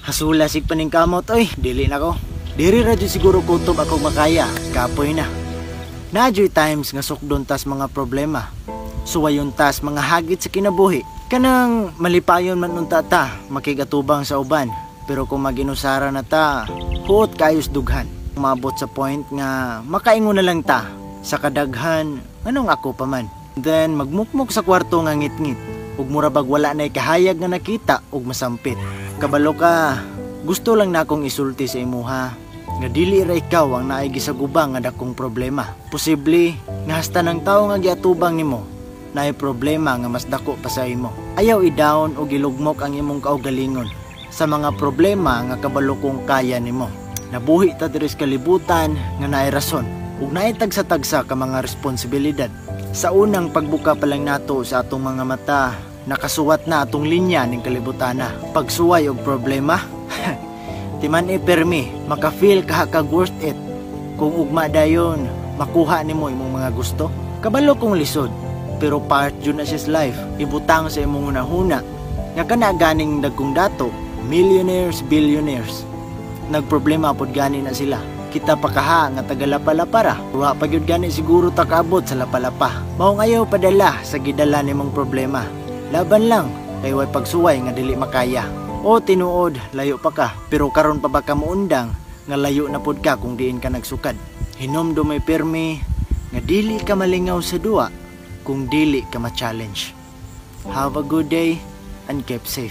Hasula sig paning kamot oy, dili na ko. Diri ra jud siguro kutob ako makaya, kapoy na. Nadyo'y times nga sukdon tas mga problema. Suwayon tas mga hagit sa kinabuhi. Kanang malipayon man unta ta, makigatubang sa uban. Pero kung maginusara na ta, huot kayos dughan. Umabot sa point nga makaingon na lang ta. Sa kadaghan, anong ako pa man. Then magmukmuk sa kwarto nga ngit-ngit. Ug murabag wala na'y kahayag nga nakita ug masampit. Kabalo ka, gusto lang na akong isulti sa imuha. Nga dili ra ikaw ang naay gisagubang nga dakong problema. Posible nga hasta ng tao nga giatubang nimo naay problema nga mas dako pa sa imo. Ayaw i-down o gilugmok ang imong kaugalingon sa mga problema nga kabalo kong kaya nimo. Nabuhi ta diri sa kalibutan nga naay rason ug naay tagsa-tagsa ka mga responsibilidad. Sa unang pagbuka pa lang nato sa atong mga mata, nakasuwat na atong linya ning kalibutana. Pagsuway og problema, timan permi, maka-feel ka worth it. Kung ugma dayon, makuha nimo imong mga gusto. Kabalo kong lisod, pero part yun na siya life. Ibutang sa imong hunahuna. Nga kana ganing dagkong dato, millionaires, billionaires. Nagproblema pod gani na sila. Kita pa kaha nga tagalapalapara. Ruha pa gyud gani siguro takabot sa lapalapa. Maong ayaw padala sa gidala nimong problema. Laban lang, kay way pagsuway nga dili makaya. O tinuod, layo pa ka, pero karon pa ba ka muundang nga layo na pod ka kung diin ka nagsukad. Hinomdom may permi nga dili ka malingaw sa duwa kung dili ka ma-challenge. Have a good day and keep safe.